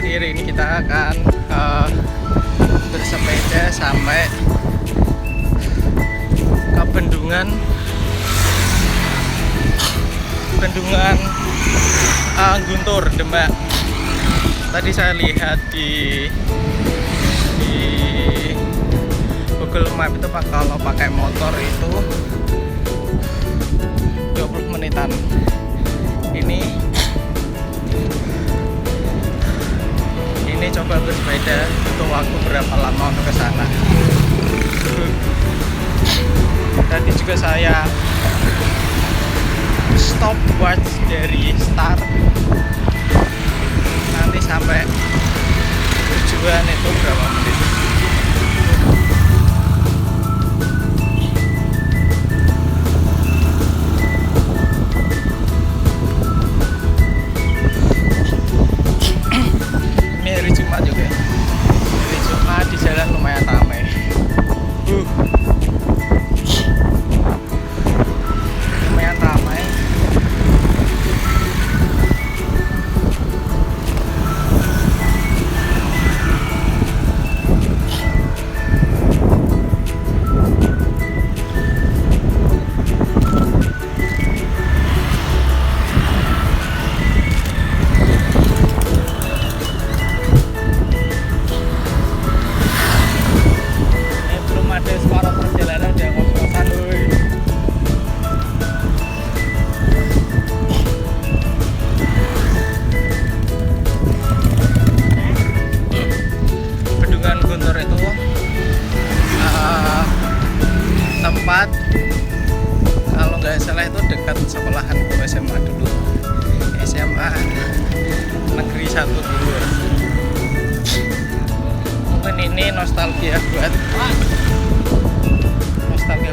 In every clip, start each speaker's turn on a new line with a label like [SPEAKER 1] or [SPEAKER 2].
[SPEAKER 1] hari ini kita akan bersepeda sampai ke Bendungan Guntur, Demak. Tadi saya lihat di Google Map itu kalau pakai motor itu 20 menitan. Ini coba bersepeda untuk waktu berapa lama untuk ke sana. Tadi juga saya stopwatch dari start, nanti sampai tujuan itu berapa menit. Ini hari Jumat juga. Hari Jumat di jalan lumayan ramai. Lumayan ramai. Tempat kalau nggak salah itu dekat sekolahanku SMA dulu, SMA Negeri 1 dulu. Mungkin ini nostalgia buat saya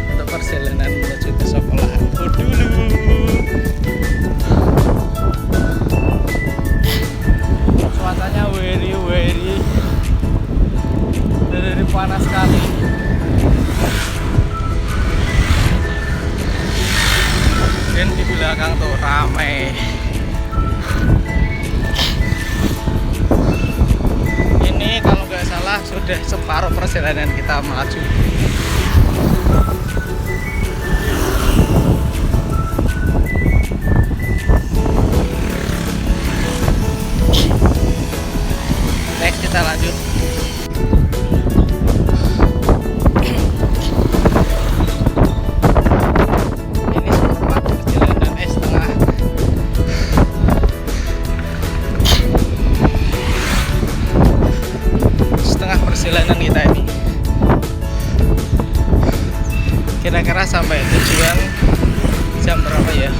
[SPEAKER 1] untuk perjalanan menuju ke sekolahanku dulu. Cuacanya very panas sekali. Dan di belakang tuh ramai. Ini kalau nggak salah sudah separuh perjalanan kita maju. Next kita lanjut. Perjalanan kita ini kira-kira sampai tujuan jam berapa ya?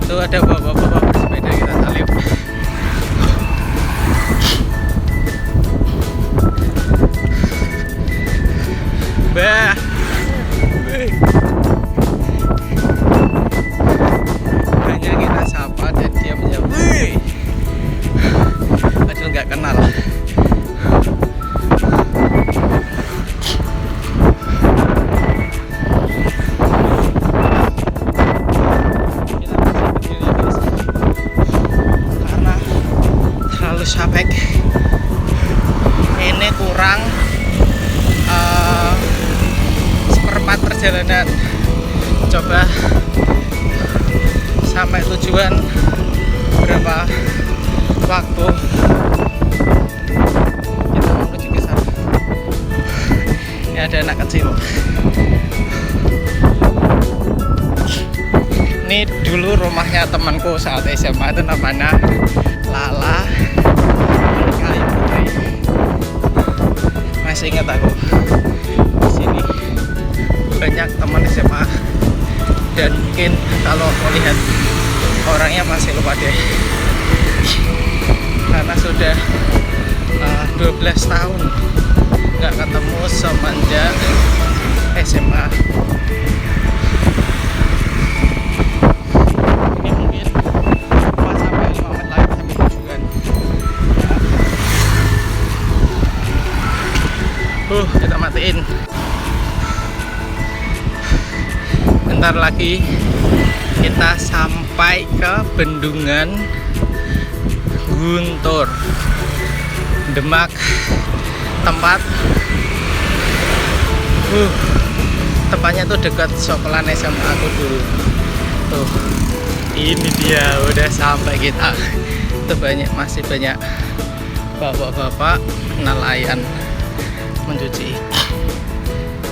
[SPEAKER 1] Tuh ada bapak-bapak bersepeda, kita salib. Bah, hanya kita sapa dan dia menjawab, wih. Padahal nggak kenal. Kita masih berdiri guys, karena terlalu capek. Ini kurang seperempat perjalanan. Coba sampai tujuan berapa waktu kita menuju ke sana. Ini ada anak kecil. Ini dulu rumahnya temanku saat SMA, itu namanya Lala Kali Putri. Masih ingat aku. Di sini banyak teman SMA dan mungkin kalau aku lihat orangnya masih lupa deh, karena sudah 12 tahun nggak ketemu semenjak SMA. Ini mungkin 4-5 menit lagi sampai tujuan. Kita matiin. sebentar lagi kita sampai ke Bendungan Guntur, Demak, tempat tempatnya tuh dekat sekolahan SMA aku dulu. Tuh, ini dia udah sampai kita. Tuh masih banyak bapak-bapak nelayan mencuci.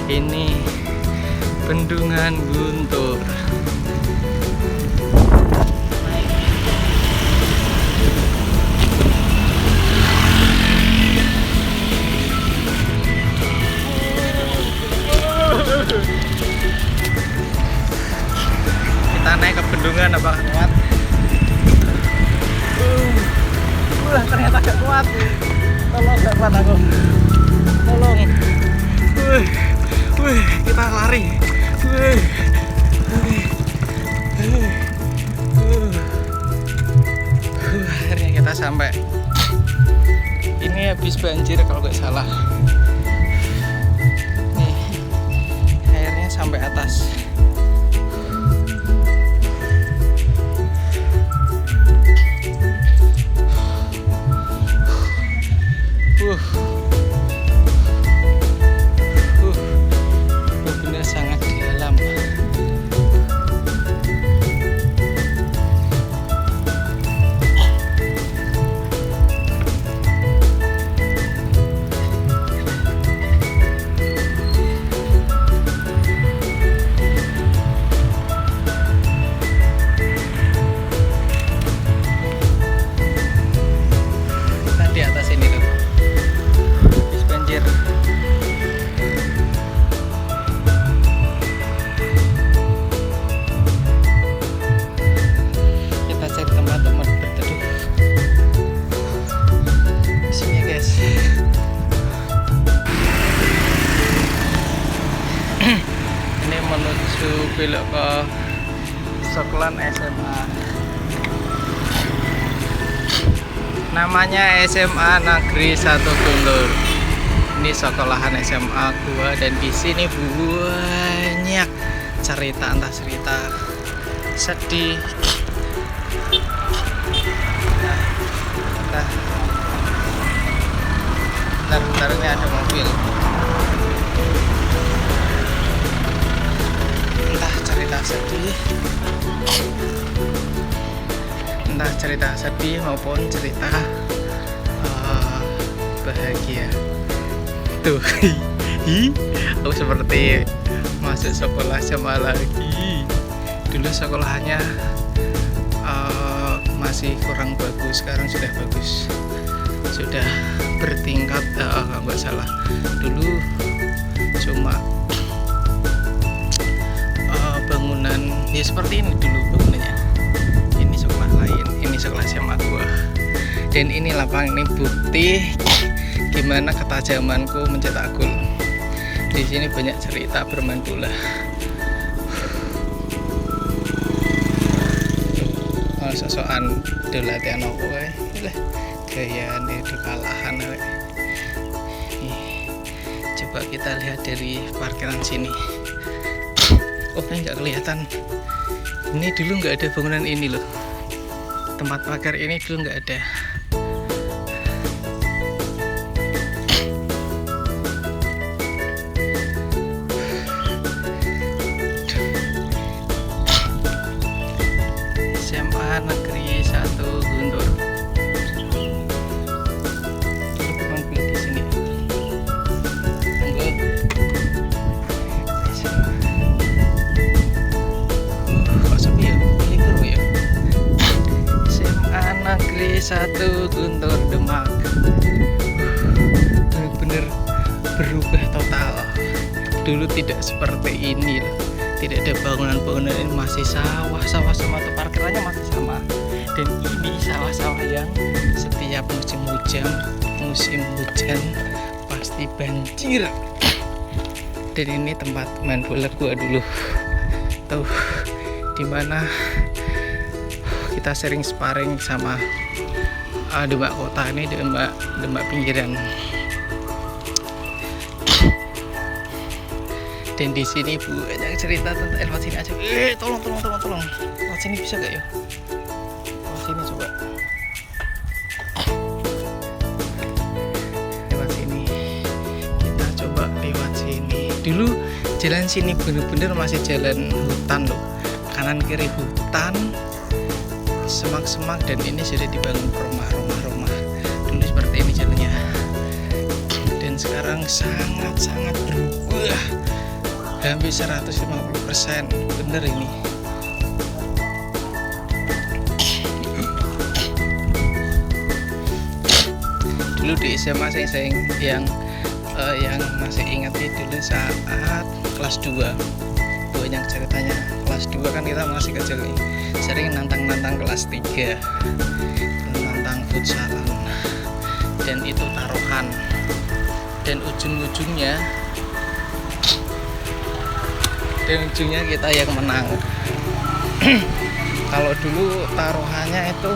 [SPEAKER 1] Ini Bendungan Guntur. Kita naik ke bendungan, apakah kuat? Ternyata gak kuat. Tolong, gak kuat aku. Tolong. Kita lari. Akhirnya kita sampai. Ini habis banjir kalau nggak salah. Nih, airnya sampai atas. Benar sangat dalam. Kita di atas ini tuh. Habis banjir. Kita cari tempat untuk berteduh. Di sini guys. Ini menuju belok ke sekolahan SMA. Namanya SMA Negeri 1 Guntur. Ini sekolahan SMA gua, dan di sini banyak cerita, entah cerita sedih. Bentar ini ada mobil. Entah cerita sedih, maupun cerita bahagia. Tuh, aku seperti masuk sekolah SMA lagi. Dulu sekolahannya masih kurang bagus, sekarang sudah bagus, sudah bertingkat. Nggak salah, dulu cuma bangunan ya seperti ini dulu bangunannya. Ini sekolah lain, ini sekolah SMA gua, dan ini lapangan. Ini bukti gimana ketajamanku mencetak gol. Di sini banyak cerita bermain bola. Sosokan dolatian aku kae. Lah, gayane kekalahan kae. Coba kita lihat dari parkiran sini. Oh, nggak kelihatan. Ini dulu nggak ada bangunan ini loh. Tempat parkir ini dulu nggak ada. SMA Negeri 1 Guntur. Memang di sini. Kok sepi ya? Libur ya? SMA Negeri 1 Guntur, Demak. Bener-bener berubah total. Dulu tidak seperti ini loh. Tidak ada bangunan-bangunan, ini masih sawah-sawah sama tuh, parkirannya masih sama. Dan ini sawah-sawah yang setiap musim hujan pasti banjir. Dan ini tempat main bola gua dulu. Tuh, dimana kita sering sparring sama Demak kota ini, Demak pinggiran. Dan di sini banyak cerita tentang lewat sini aja. Tolong. Lewat sini bisa gak ya? Lewat sini coba. Lewat sini. Kita coba lewat sini. Dulu jalan sini bener-bener masih jalan hutan loh. Kanan kiri hutan, semak-semak, dan ini sudah dibangun rumah. Dulu seperti ini jalannya. Dan sekarang sangat berubah. Hampir 150%, bener ini. Dulu di SMA saya yang masih ingat itu dulu saat kelas 2, banyak ceritanya. Kelas 2 kan kita masih kecil nih, sering nantang kelas 3, nantang futsalan, dan itu taruhan, dan ujungnya kita yang menang. Kalau dulu taruhannya itu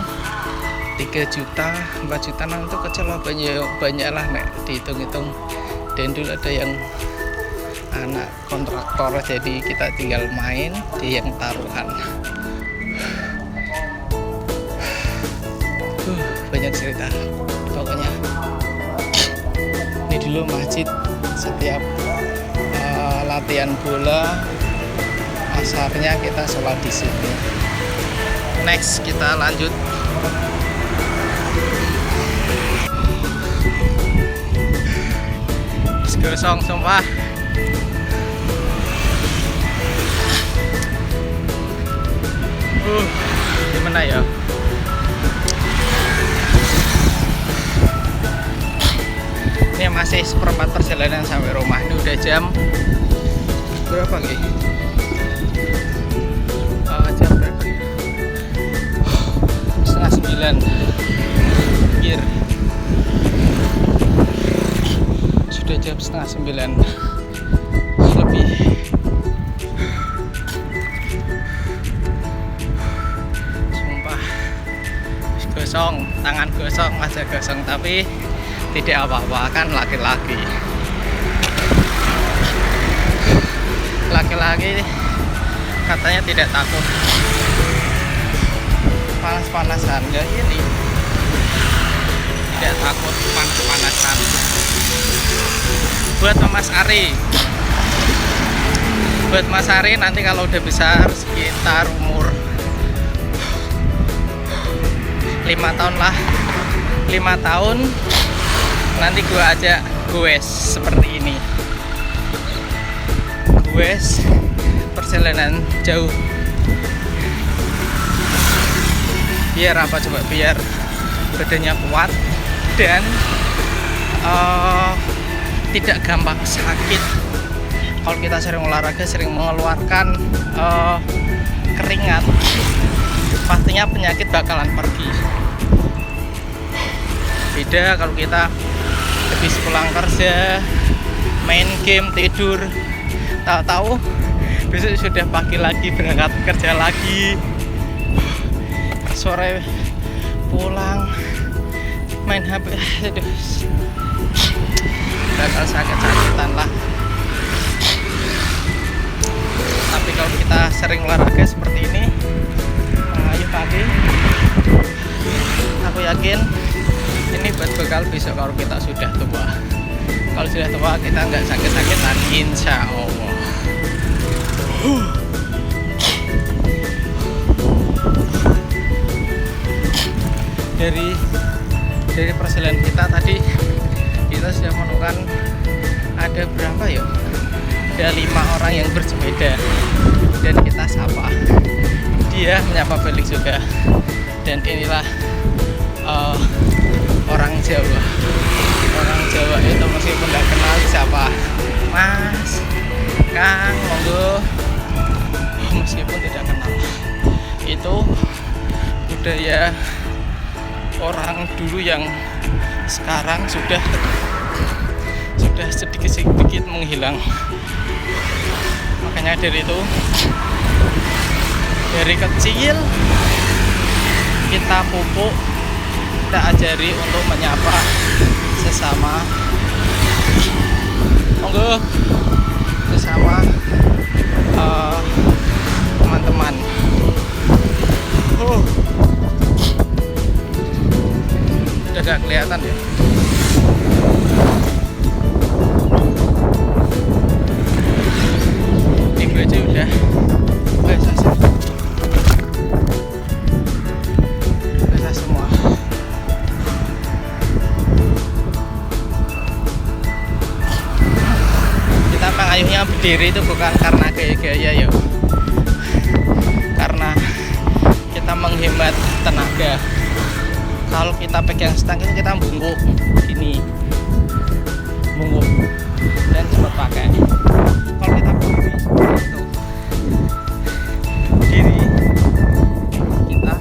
[SPEAKER 1] 3 juta, 4 juta, itu kecil lah, banyak lah nek dihitung-hitung. Dan dulu ada yang anak kontraktor, jadi kita tinggal main, dia yang taruhan. Banyak cerita pokoknya. Ini dulu masjid, setiap latihan bola asarnya kita sholat di sini. Next kita lanjut. Gosong sumpah. Gimana ya? Ini masih seperempat perjalanan sampai rumah. Ini udah jam berapa nih? Jam berapa ya? 8:30. Pinggir. Sudah jam 8:30 lebih. Sumpah gosong, tangan gosong, wajah gosong, tapi tidak apa-apa, kan laki-laki katanya tidak takut panas-panasan. Ya ini tidak takut panas-panasan. Buat Mas Ari nanti kalau udah besar, sekitar umur 5 tahun lah, 5 tahun nanti gua ajak goes seperti ini, goes perjalanan jauh. Biar apa coba? Biar badannya kuat dan tidak gampang sakit. Kalau kita sering olahraga, sering mengeluarkan keringat, pastinya penyakit bakalan pergi. Beda kalau kita habis pulang kerja, main game, tidur, tahu-tahu besok sudah pagi lagi, berangkat kerja lagi, sore pulang main HP, aduh, bakal sakit-sakitan lah. Tapi kalau kita sering olahraga seperti ini, ayo pagi, aku yakin ini buat bekal besok kalau kita sudah tua. Kalau sudah tua kita nggak sakit-sakitan, insya Allah. Dari perjalanan kita tadi, kita sudah menemukan ada berapa ya? Ada 5 orang yang bersepeda, dan kita sapa. Dia menyapa balik juga. Dan inilah orang Jawa. Orang Jawa itu meskipun nggak kenal siapa, Mas, Kang, monggo, meskipun tidak kenal. Itu budaya orang dulu yang sekarang sudah sedikit menghilang. Makanya dari itu, dari kecil kita pupuk, kita ajari untuk menyapa sesama, monggo, sesama kelihatan ya. Minggu aja udah basah semua. Kita pengayuhnya berdiri itu bukan karena gaya-gaya ya, karena kita menghemat tenaga. Kalau kita pegang stang ini kita bungkuk ini, bungkuk dan cepat pakai. Kalau kita berdiri itu diri, kita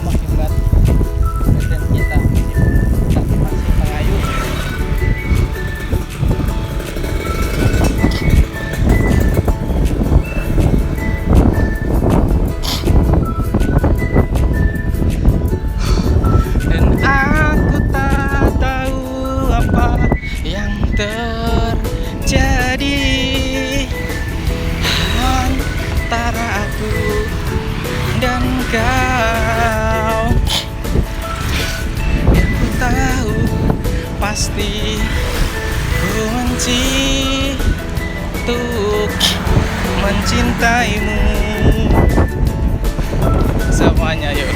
[SPEAKER 1] menghemat badan kita. Kita masih mengayuh. Dan aku tak tahu apa yang terjadi antara aku dan kau. Yang ku tahu pasti ku benci untuk mencintaimu. Semuanya yuk.